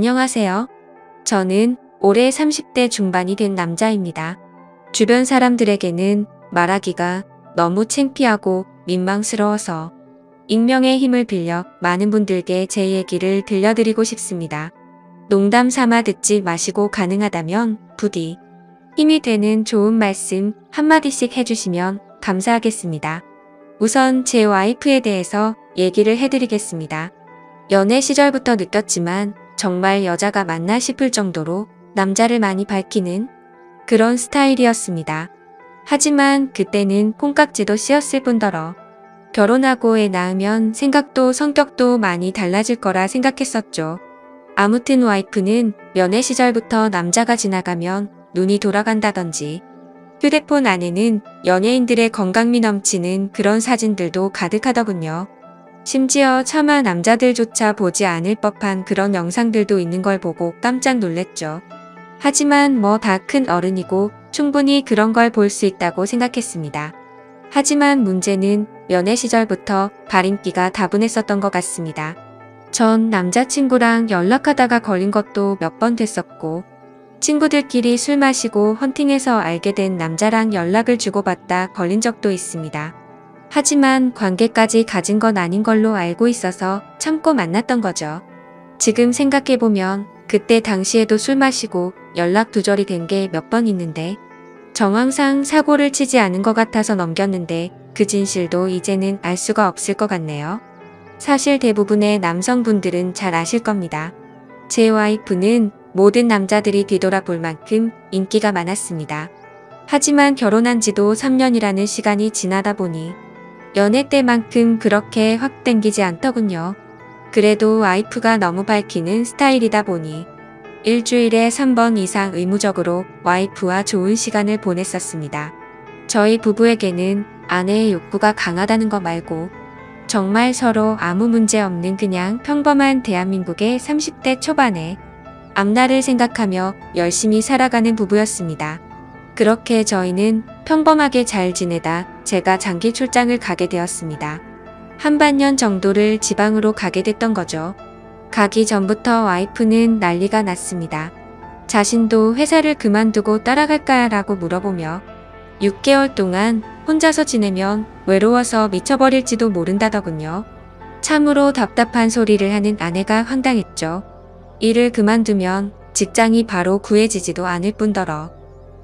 안녕하세요. 저는 올해 30대 중반이 된 남자입니다. 주변 사람들에게는 말하기가 너무 창피하고 민망스러워서 익명의 힘을 빌려 많은 분들께 제 얘기를 들려드리고 싶습니다. 농담 삼아 듣지 마시고 가능하다면 부디 힘이 되는 좋은 말씀 한마디씩 해주시면 감사하겠습니다. 우선 제 와이프에 대해서 얘기를 해드리겠습니다. 연애 시절부터 느꼈지만 정말 여자가 맞나 싶을 정도로 남자를 많이 밝히는 그런 스타일이었습니다. 하지만 그때는 콩깍지도 씌었을 뿐더러 결혼하고 애 낳으면 생각도 성격도 많이 달라질 거라 생각했었죠. 아무튼 와이프는 연애 시절부터 남자가 지나가면 눈이 돌아간다던지 휴대폰 안에는 연예인들의 건강미 넘치는 그런 사진들도 가득하더군요. 심지어 차마 남자들조차 보지 않을 법한 그런 영상들도 있는 걸 보고 깜짝 놀랬죠. 하지만 뭐 다 큰 어른이고 충분히 그런 걸 볼 수 있다고 생각했습니다. 하지만 문제는 연애 시절부터 발인기가 다분했었던 것 같습니다. 전 남자친구랑 연락하다가 걸린 것도 몇 번 됐었고 친구들끼리 술 마시고 헌팅해서 알게 된 남자랑 연락을 주고받다 걸린 적도 있습니다. 하지만 관계까지 가진 건 아닌 걸로 알고 있어서 참고 만났던 거죠. 지금 생각해보면 그때 당시에도 술 마시고 연락 두절이 된 게 몇 번 있는데 정황상 사고를 치지 않은 것 같아서 넘겼는데 그 진실도 이제는 알 수가 없을 것 같네요. 사실 대부분의 남성분들은 잘 아실 겁니다. 제 와이프는 모든 남자들이 뒤돌아볼 만큼 인기가 많았습니다. 하지만 결혼한 지도 3년이라는 시간이 지나다 보니 연애 때만큼 그렇게 확 땡기지 않더군요. 그래도 와이프가 너무 밝히는 스타일이다 보니 일주일에 3번 이상 의무적으로 와이프와 좋은 시간을 보냈었습니다. 저희 부부에게는 아내의 욕구가 강하다는 거 말고 정말 서로 아무 문제 없는 그냥 평범한 대한민국의 30대 초반의 앞날을 생각하며 열심히 살아가는 부부였습니다. 그렇게 저희는 평범하게 잘 지내다 제가 장기 출장을 가게 되었습니다. 한반년 정도를 지방으로 가게 됐던 거죠. 가기 전부터 와이프는 난리가 났습니다. 자신도 회사를 그만두고 따라갈까라고 물어보며 6개월 동안 혼자서 지내면 외로워서 미쳐버릴지도 모른다더군요. 참으로 답답한 소리를 하는 아내가 황당했죠. 일을 그만두면 직장이 바로 구해지지도 않을 뿐더러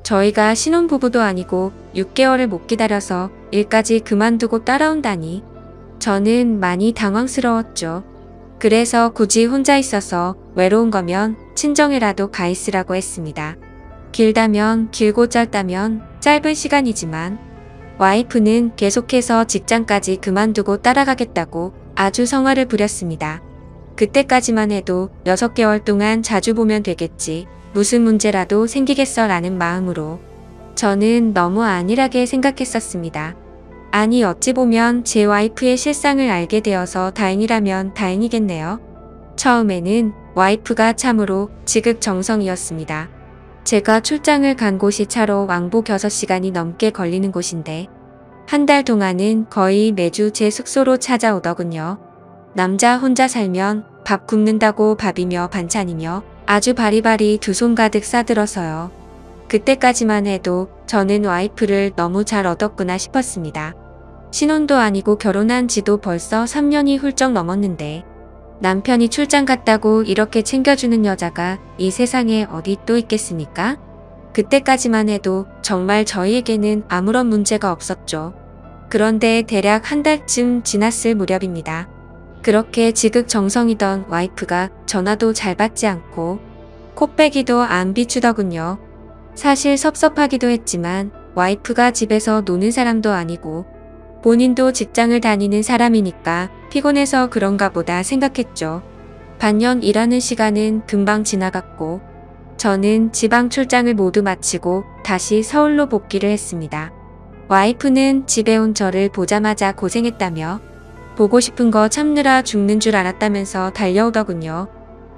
저희가 신혼부부도 아니고 6개월을 못 기다려서 일까지 그만두고 따라온다니 저는 많이 당황스러웠죠. 그래서 굳이 혼자 있어서 외로운 거면 친정에라도 가 있으라고 했습니다. 길다면 길고 짧다면 짧은 시간이지만 와이프는 계속해서 직장까지 그만두고 따라가겠다고 아주 성화를 부렸습니다. 그때까지만 해도 6개월 동안 자주 보면 되겠지. 무슨 문제라도 생기겠어 라는 마음으로 저는 너무 안일하게 생각했었습니다. 아니 어찌 보면 제 와이프의 실상을 알게 되어서 다행이라면 다행이겠네요. 처음에는 와이프가 참으로 지극정성이었습니다. 제가 출장을 간 곳이 차로 왕복 6시간이 넘게 걸리는 곳인데 한 달 동안은 거의 매주 제 숙소로 찾아오더군요. 남자 혼자 살면 밥 굶는다고 밥이며 반찬이며 아주 바리바리 두 손 가득 싸들어서요. 그때까지만 해도 저는 와이프를 너무 잘 얻었구나 싶었습니다. 신혼도 아니고 결혼한 지도 벌써 3년이 훌쩍 넘었는데 남편이 출장 갔다고 이렇게 챙겨주는 여자가 이 세상에 어디 또 있겠습니까? 그때까지만 해도 정말 저희에게는 아무런 문제가 없었죠. 그런데 대략 한 달쯤 지났을 무렵입니다. 그렇게 지극정성이던 와이프가 전화도 잘 받지 않고 코빼기도 안 비추더군요. 사실 섭섭하기도 했지만 와이프가 집에서 노는 사람도 아니고 본인도 직장을 다니는 사람이니까 피곤해서 그런가 보다 생각했죠. 반년 일하는 시간은 금방 지나갔고 저는 지방 출장을 모두 마치고 다시 서울로 복귀를 했습니다. 와이프는 집에 온 저를 보자마자 고생했다며 보고 싶은 거 참느라 죽는 줄 알았다면서 달려오더군요.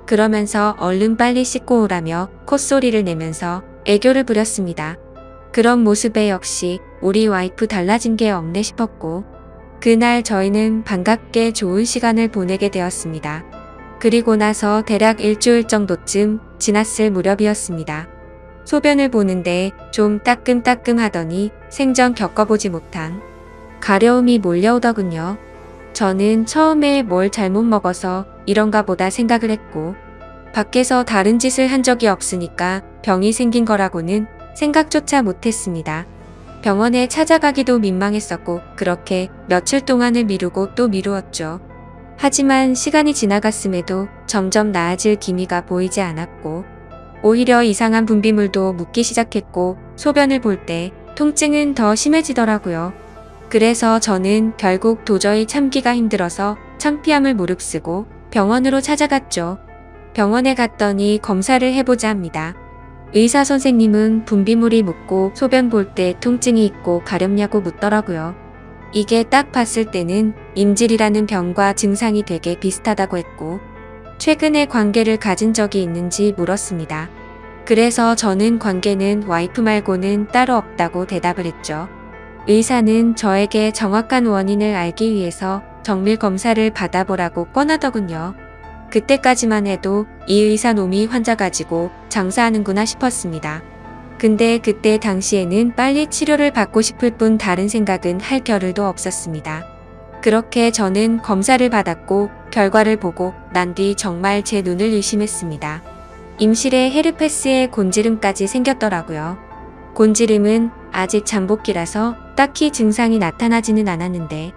그러면서 얼른 빨리 씻고 오라며 콧소리를 내면서 애교를 부렸습니다. 그런 모습에 역시 우리 와이프 달라진 게 없네 싶었고 그날 저희는 반갑게 좋은 시간을 보내게 되었습니다. 그리고 나서 대략 일주일 정도쯤 지났을 무렵이었습니다. 소변을 보는데 좀 따끔따끔하더니 생전 겪어보지 못한 가려움이 몰려오더군요. 저는 처음에 뭘 잘못 먹어서 이런가 보다 생각을 했고, 밖에서 다른 짓을 한 적이 없으니까 병이 생긴 거라고는 생각조차 못했습니다. 병원에 찾아가기도 민망했었고, 그렇게 며칠 동안을 미루고 또 미루었죠. 하지만 시간이 지나갔음에도 점점 나아질 기미가 보이지 않았고, 오히려 이상한 분비물도 묻기 시작했고, 소변을 볼 때 통증은 더 심해지더라고요. 그래서 저는 결국 도저히 참기가 힘들어서 창피함을 무릅쓰고 병원으로 찾아갔죠. 병원에 갔더니 검사를 해보자 합니다. 의사 선생님은 분비물이 묻고 소변 볼 때 통증이 있고 가렵냐고 묻더라고요. 이게 딱 봤을 때는 임질이라는 병과 증상이 되게 비슷하다고 했고, 최근에 관계를 가진 적이 있는지 물었습니다. 그래서 저는 관계는 와이프 말고는 따로 없다고 대답을 했죠. 의사는 저에게 정확한 원인을 알기 위해서 정밀 검사를 받아보라고 권하더군요. 그때까지만 해도 이 의사 놈이 환자 가지고 장사하는구나 싶었습니다. 근데 그때 당시에는 빨리 치료를 받고 싶을 뿐 다른 생각은 할 겨를도 없었습니다. 그렇게 저는 검사를 받았고 결과를 보고 난 뒤 정말 제 눈을 의심했습니다. 임실에 헤르페스에 곤지름까지 생겼더라고요. 곤지름은 아직 잠복기라서 딱히 증상이 나타나지는 않았는데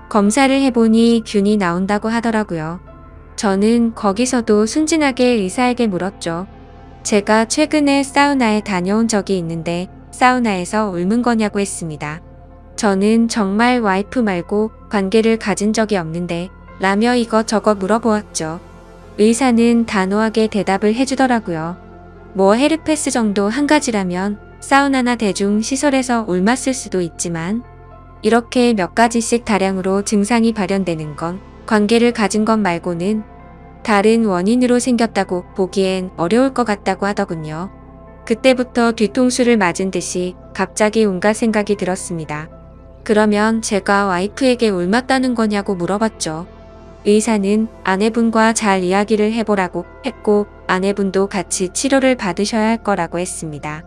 검사를 해보니 균이 나온다고 하더라고요. 저는 거기서도 순진하게 의사에게 물었죠. 제가 최근에 사우나에 다녀온 적이 있는데 사우나에서 옮은 거냐고 했습니다. 저는 정말 와이프 말고 관계를 가진 적이 없는데 라며 이것저것 물어보았죠. 의사는 단호하게 대답을 해주더라고요. 뭐 헤르페스 정도 한 가지라면 사우나나 대중시설에서 옮았을 수도 있지만 이렇게 몇 가지씩 다량으로 증상이 발현되는 건 관계를 가진 것 말고는 다른 원인으로 생겼다고 보기엔 어려울 것 같다고 하더군요. 그때부터 뒤통수를 맞은 듯이 갑자기 온갖 생각이 들었습니다. 그러면 제가 와이프에게 옮았다는 거냐고 물어봤죠. 의사는 아내분과 잘 이야기를 해보라고 했고 아내분도 같이 치료를 받으셔야 할 거라고 했습니다.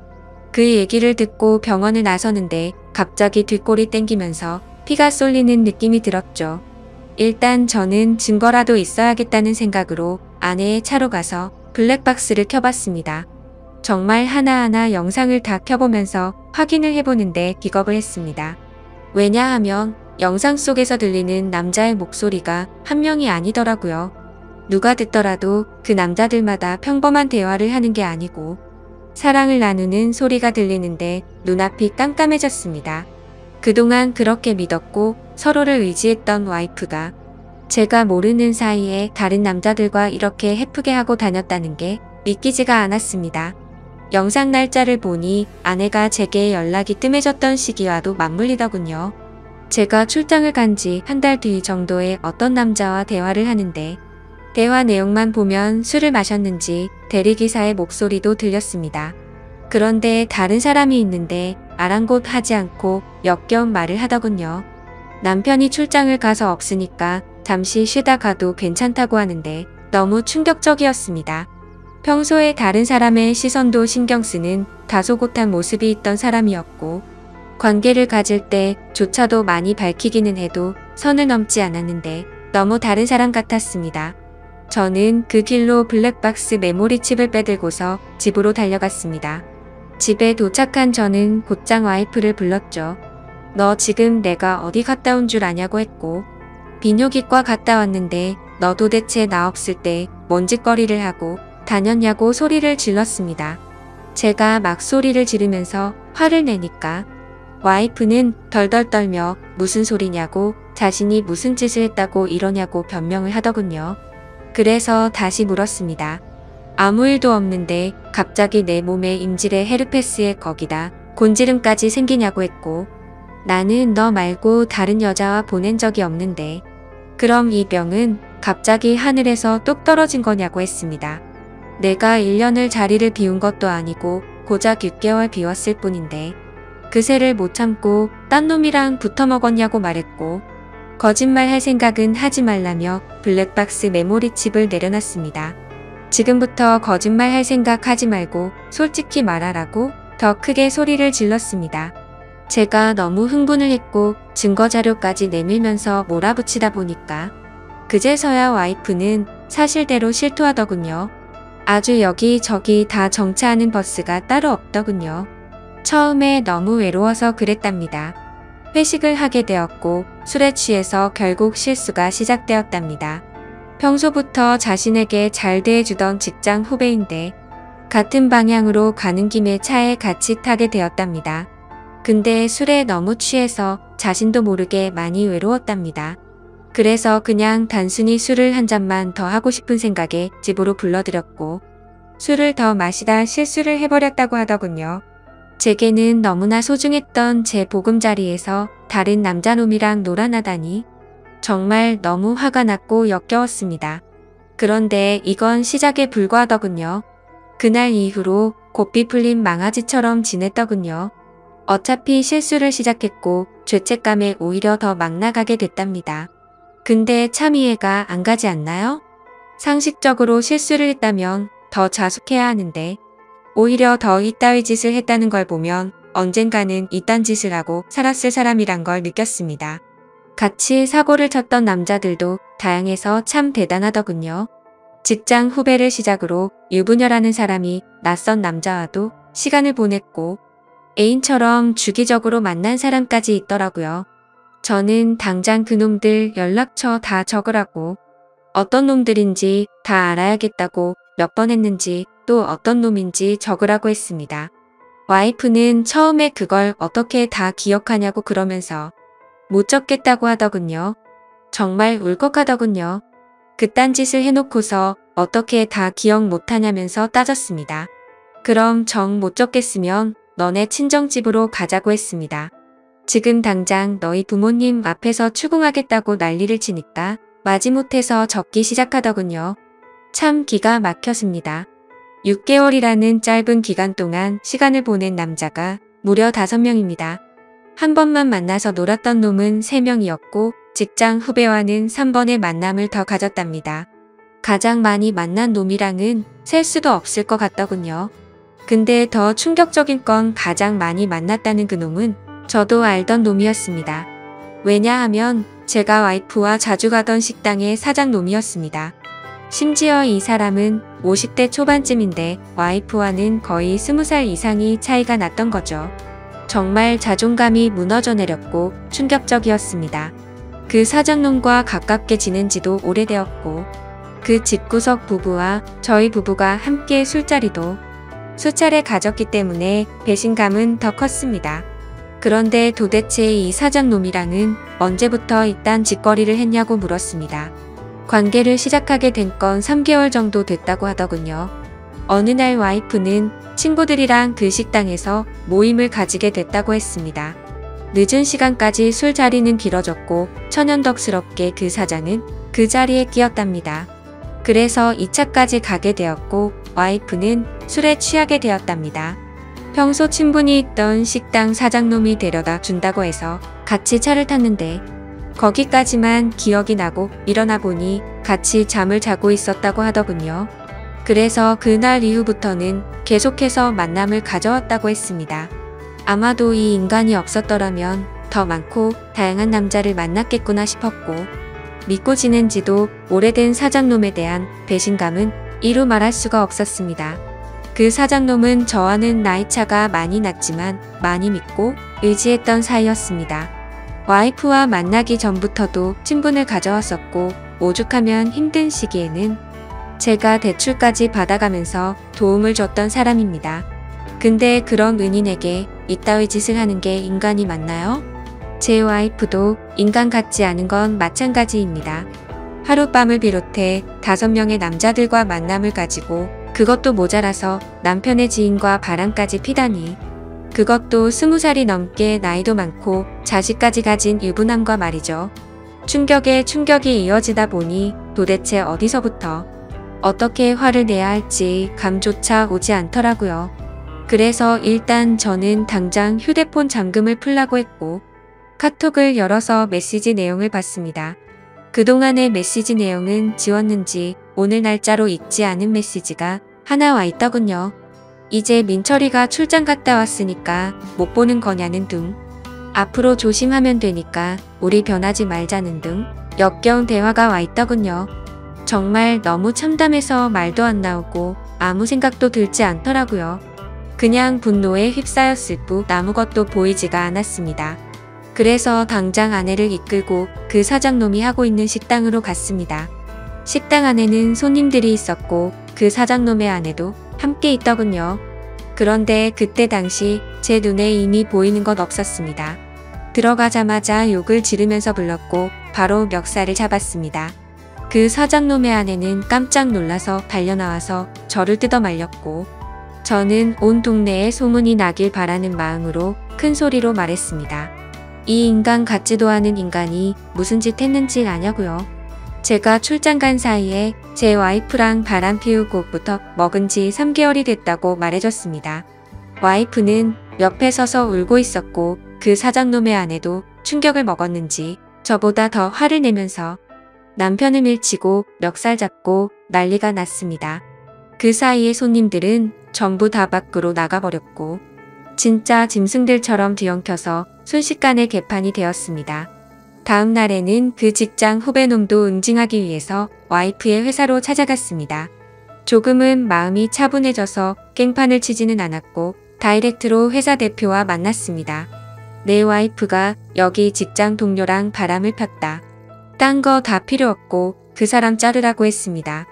그 얘기를 듣고 병원을 나서는데 갑자기 뒷골이 땡기면서 피가 쏠리는 느낌이 들었죠. 일단 저는 증거라도 있어야겠다는 생각으로 아내의 차로 가서 블랙박스를 켜봤습니다. 정말 하나하나 영상을 다 켜보면서 확인을 해보는데 기겁을 했습니다. 왜냐하면 영상 속에서 들리는 남자의 목소리가 한 명이 아니더라고요. 누가 듣더라도 그 남자들마다 평범한 대화를 하는 게 아니고 사랑을 나누는 소리가 들리는데 눈앞이 깜깜해졌습니다. 그동안 그렇게 믿었고 서로를 의지했던 와이프가 제가 모르는 사이에 다른 남자들과 이렇게 해프게 하고 다녔다는 게 믿기지가 않았습니다. 영상 날짜를 보니 아내가 제게 연락이 뜸해졌던 시기와도 맞물리더군요. 제가 출장을 간 지 한 달 뒤 정도에 어떤 남자와 대화를 하는데 대화 내용만 보면 술을 마셨는지 대리기사의 목소리도 들렸습니다. 그런데 다른 사람이 있는데 아랑곳하지 않고 역겨운 말을 하더군요. 남편이 출장을 가서 없으니까 잠시 쉬다 가도 괜찮다고 하는데 너무 충격적이었습니다. 평소에 다른 사람의 시선도 신경 쓰는 다소곳한 모습이 있던 사람이었고 관계를 가질 때조차도 많이 밝히기는 해도 선을 넘지 않았는데 너무 다른 사람 같았습니다. 저는 그 길로 블랙박스 메모리 칩을 빼들고서 집으로 달려갔습니다. 집에 도착한 저는 곧장 와이프를 불렀죠. 너 지금 내가 어디 갔다 온 줄 아냐고 했고 비뇨기과 갔다 왔는데 너 도대체 나 없을 때 뭔 짓거리를 하고 다녔냐고 소리를 질렀습니다. 제가 막 소리를 지르면서 화를 내니까 와이프는 덜덜 떨며 무슨 소리냐고 자신이 무슨 짓을 했다고 이러냐고 변명을 하더군요. 그래서 다시 물었습니다. 아무 일도 없는데 갑자기 내 몸에 임질에 헤르페스에 거기다 곤지름까지 생기냐고 했고 나는 너 말고 다른 여자와 보낸 적이 없는데 그럼 이 병은 갑자기 하늘에서 뚝 떨어진 거냐고 했습니다. 내가 1년을 자리를 비운 것도 아니고 고작 6개월 비웠을 뿐인데 그새를 못 참고 딴 놈이랑 붙어 먹었냐고 말했고 거짓말 할 생각은 하지 말라며 블랙박스 메모리칩을 내려놨습니다. 지금부터 거짓말 할 생각 하지 말고 솔직히 말하라고 더 크게 소리를 질렀습니다. 제가 너무 흥분을 했고 증거 자료까지 내밀면서 몰아붙이다 보니까 그제서야 와이프는 사실대로 실토하더군요. 아주 여기저기 다 정차하는 버스가 따로 없더군요. 처음에 너무 외로워서 그랬답니다. 회식을 하게 되었고 술에 취해서 결국 실수가 시작되었답니다. 평소부터 자신에게 잘 대해주던 직장 후배인데 같은 방향으로 가는 김에 차에 같이 타게 되었답니다. 근데 술에 너무 취해서 자신도 모르게 많이 외로웠답니다. 그래서 그냥 단순히 술을 한 잔만 더 하고 싶은 생각에 집으로 불러들였고 술을 더 마시다 실수를 해버렸다고 하더군요. 제게는 너무나 소중했던 제 보금자리에서 다른 남자놈이랑 놀아나다니 정말 너무 화가 났고 역겨웠습니다. 그런데 이건 시작에 불과하더군요. 그날 이후로 고삐 풀린 망아지처럼 지냈더군요. 어차피 실수를 시작했고 죄책감에 오히려 더 막 나가게 됐답니다. 근데 참 이해가 안 가지 않나요? 상식적으로 실수를 했다면 더 자숙해야 하는데 오히려 더 이따위 짓을 했다는 걸 보면 언젠가는 이딴 짓을 하고 살았을 사람이란 걸 느꼈습니다. 같이 사고를 쳤던 남자들도 다양해서 참 대단하더군요. 직장 후배를 시작으로 유부녀라는 사람이 낯선 남자와도 시간을 보냈고 애인처럼 주기적으로 만난 사람까지 있더라고요. 저는 당장 그놈들 연락처 다 적으라고 어떤 놈들인지 다 알아야겠다고 몇 번 했는지 또 어떤 놈인지 적으라고 했습니다. 와이프는 처음에 그걸 어떻게 다 기억하냐고 그러면서 못 적겠다고 하더군요. 정말 울컥하더군요. 그딴 짓을 해놓고서 어떻게 다 기억 못하냐면서 따졌습니다. 그럼 정 못 적겠으면 너네 친정집으로 가자고 했습니다. 지금 당장 너희 부모님 앞에서 추궁하겠다고 난리를 치니까 마지못해서 적기 시작하더군요. 참 기가 막혔습니다. 6개월이라는 짧은 기간 동안 시간을 보낸 남자가 무려 5명입니다. 한 번만 만나서 놀았던 놈은 3명이었고 직장 후배와는 3번의 만남을 더 가졌답니다. 가장 많이 만난 놈이랑은 셀 수도 없을 것 같더군요. 근데 더 충격적인 건 가장 많이 만났다는 그 놈은 저도 알던 놈이었습니다. 왜냐하면 제가 와이프와 자주 가던 식당의 사장놈이었습니다. 심지어 이 사람은 50대 초반쯤인데 와이프와는 거의 20살 이상이 차이가 났던 거죠. 정말 자존감이 무너져 내렸고 충격적이었습니다. 그 사장놈과 가깝게 지낸 지도 오래되었고 그 집구석 부부와 저희 부부가 함께 술자리도 수차례 가졌기 때문에 배신감은 더 컸습니다. 그런데 도대체 이 사장놈이랑은 언제부터 이딴 짓거리를 했냐고 물었습니다. 관계를 시작하게 된 건 3개월 정도 됐다고 하더군요. 어느 날 와이프는 친구들이랑 그 식당에서 모임을 가지게 됐다고 했습니다. 늦은 시간까지 술자리는 길어졌고 천연덕스럽게 그 사장은 그 자리에 끼었답니다. 그래서 2차까지 가게 되었고 와이프는 술에 취하게 되었답니다. 평소 친분이 있던 식당 사장놈이 데려다 준다고 해서 같이 차를 탔는데 거기까지만 기억이 나고 일어나 보니 같이 잠을 자고 있었다고 하더군요. 그래서 그날 이후부터는 계속해서 만남을 가져왔다고 했습니다. 아마도 이 인간이 없었더라면 더 많고 다양한 남자를 만났겠구나 싶었고 믿고 지낸 지도 오래된 사장놈에 대한 배신감은 이루 말할 수가 없었습니다. 그 사장놈은 저와는 나이차가 많이 났지만 많이 믿고 의지했던 사이였습니다. 와이프와 만나기 전부터도 친분을 가져왔었고 오죽하면 힘든 시기에는 제가 대출까지 받아가면서 도움을 줬던 사람입니다. 근데 그런 은인에게 이따위 짓을 하는 게 인간이 맞나요? 제 와이프도 인간 같지 않은 건 마찬가지입니다. 하룻밤을 비롯해 5명의 남자들과 만남을 가지고 그것도 모자라서 남편의 지인과 바람까지 피다니 그것도 20살이 넘게 나이도 많고 자식까지 가진 유부남과 말이죠. 충격에 충격이 이어지다 보니 도대체 어디서부터 어떻게 화를 내야 할지 감조차 오지 않더라고요. 그래서 일단 저는 당장 휴대폰 잠금을 풀라고 했고 카톡을 열어서 메시지 내용을 봤습니다. 그동안의 메시지 내용은 지웠는지 오늘 날짜로 읽지 않은 메시지가 하나 와 있더군요. 이제 민철이가 출장 갔다 왔으니까 못 보는 거냐는 등, 앞으로 조심하면 되니까 우리 변하지 말자는 등 역겨운 대화가 와 있더군요. 정말 너무 참담해서 말도 안 나오고 아무 생각도 들지 않더라고요. 그냥 분노에 휩싸였을 뿐 아무것도 보이지가 않았습니다. 그래서 당장 아내를 이끌고 그 사장놈이 하고 있는 식당으로 갔습니다. 식당 안에는 손님들이 있었고 그 사장놈의 아내도 함께 있더군요. 그런데 그때 당시 제 눈에 이미 보이는 것 없었습니다. 들어가자마자 욕을 지르면서 불렀고 바로 멱살을 잡았습니다. 그 사장놈의 아내는 깜짝 놀라서 달려나와서 저를 뜯어 말렸고, 저는 온 동네에 소문이 나길 바라는 마음으로 큰 소리로 말했습니다. 이 인간 같지도 않은 인간이 무슨 짓 했는지 아냐고요. 제가 출장 간 사이에 제 와이프랑 바람 피우고부터 먹은 지 3개월이 됐다고 말해줬습니다. 와이프는 옆에 서서 울고 있었고 그 사장놈의 아내도 충격을 먹었는지 저보다 더 화를 내면서 남편을 밀치고 멱살 잡고 난리가 났습니다. 그 사이에 손님들은 전부 다 밖으로 나가버렸고 진짜 짐승들처럼 뒤엉켜서 순식간에 개판이 되었습니다. 다음 날에는 그 직장 후배놈도 응징하기 위해서 와이프의 회사로 찾아갔습니다. 조금은 마음이 차분해져서 깽판을 치지는 않았고 다이렉트로 회사 대표와 만났습니다. 내 와이프가 여기 직장 동료랑 바람을 폈다. 딴 거 다 필요 없고 그 사람 자르라고 했습니다.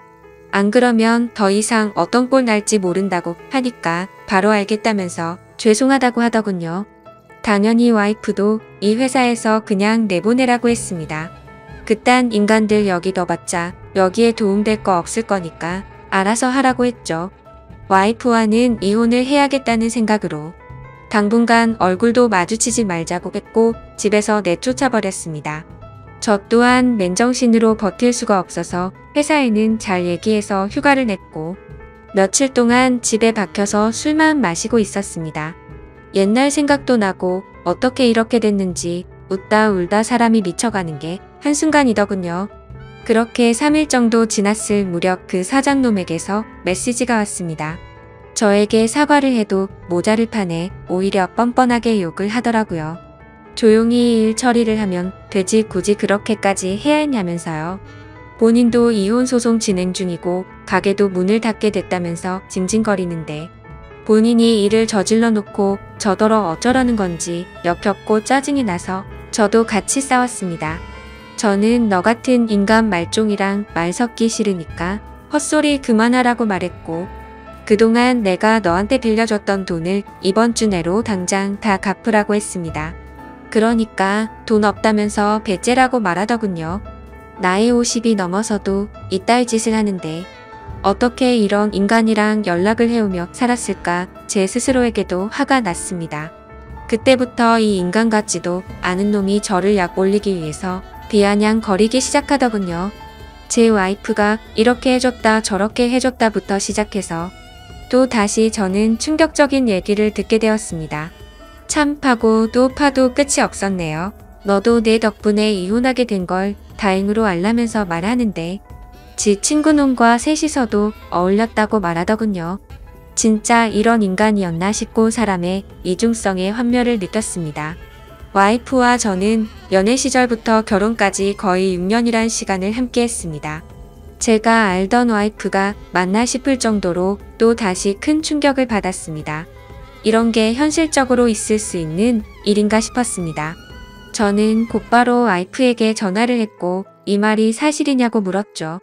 안 그러면 더 이상 어떤 꼴 날지 모른다고 하니까 바로 알겠다면서 죄송하다고 하더군요. 당연히 와이프도 이 회사에서 그냥 내보내라고 했습니다. 그딴 인간들 여기 둬봤자 여기에 도움될 거 없을 거니까 알아서 하라고 했죠. 와이프와는 이혼을 해야겠다는 생각으로 당분간 얼굴도 마주치지 말자고 했고 집에서 내쫓아버렸습니다. 저 또한 맨정신으로 버틸 수가 없어서 회사에는 잘 얘기해서 휴가를 냈고 며칠 동안 집에 박혀서 술만 마시고 있었습니다. 옛날 생각도 나고 어떻게 이렇게 됐는지 웃다 울다 사람이 미쳐가는 게 한순간이더군요. 그렇게 3일 정도 지났을 무렵 그 사장놈에게서 메시지가 왔습니다. 저에게 사과를 해도 모자를 파내 오히려 뻔뻔하게 욕을 하더라고요. 조용히 일 처리를 하면 되지 굳이 그렇게까지 해야 했냐면서요. 본인도 이혼 소송 진행 중이고 가게도 문을 닫게 됐다면서 징징거리는데 본인이 일을 저질러 놓고 저더러 어쩌라는 건지 역겹고 짜증이 나서 저도 같이 싸웠습니다. 저는 너 같은 인간 말종이랑 말 섞기 싫으니까 헛소리 그만하라고 말했고 그동안 내가 너한테 빌려줬던 돈을 이번 주 내로 당장 다 갚으라고 했습니다. 그러니까 돈 없다면서 배째라고 말하더군요. 나이 50이 넘어서도 이따위 짓을 하는데 어떻게 이런 인간이랑 연락을 해오며 살았을까 제 스스로에게도 화가 났습니다. 그때부터 이 인간 같지도 않은 놈이 저를 약 올리기 위해서 비아냥거리기 시작하더군요. 제 와이프가 이렇게 해줬다 저렇게 해줬다부터 시작해서 또 다시 저는 충격적인 얘기를 듣게 되었습니다. 참 파고 또 파도 끝이 없었네요. 너도 내 덕분에 이혼하게 된 걸 다행으로 알라면서 말하는데 지 친구놈과 셋이서도 어울렸다고 말하더군요. 진짜 이런 인간이었나 싶고 사람의 이중성에 환멸을 느꼈습니다. 와이프와 저는 연애 시절부터 결혼까지 거의 6년이란 시간을 함께 했습니다. 제가 알던 와이프가 맞나 싶을 정도로 또 다시 큰 충격을 받았습니다. 이런 게 현실적으로 있을 수 있는 일인가 싶었습니다. 저는 곧바로 와이프에게 전화를 했고 이 말이 사실이냐고 물었죠.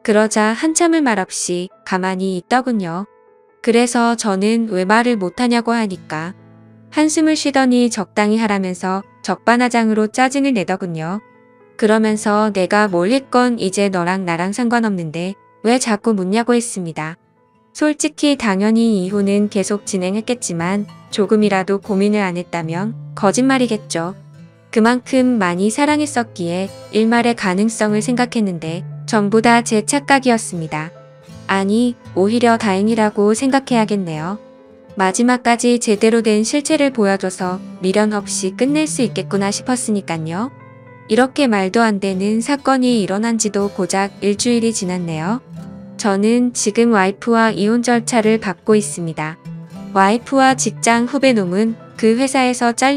그러자 한참을 말없이 가만히 있더군요. 그래서 저는 왜 말을 못하냐고 하니까 한숨을 쉬더니 적당히 하라면서 적반하장으로 짜증을 내더군요. 그러면서 내가 뭘 했건 이제 너랑 나랑 상관없는데 왜 자꾸 묻냐고 했습니다. 솔직히 당연히 이혼은 계속 진행했겠지만 조금이라도 고민을 안 했다면 거짓말이겠죠. 그만큼 많이 사랑했었기에 일말의 가능성을 생각했는데 전부 다 제 착각이었습니다. 아니, 오히려 다행이라고 생각해야겠네요. 마지막까지 제대로 된 실체를 보여줘서 미련 없이 끝낼 수 있겠구나 싶었으니깐요. 이렇게 말도 안 되는 사건이 일어난 지도 고작 일주일이 지났네요. 저는 지금 와이프와 이혼 절차를 밟고 있습니다. 와이프와 직장 후배 놈은 그 회사에서 잘리게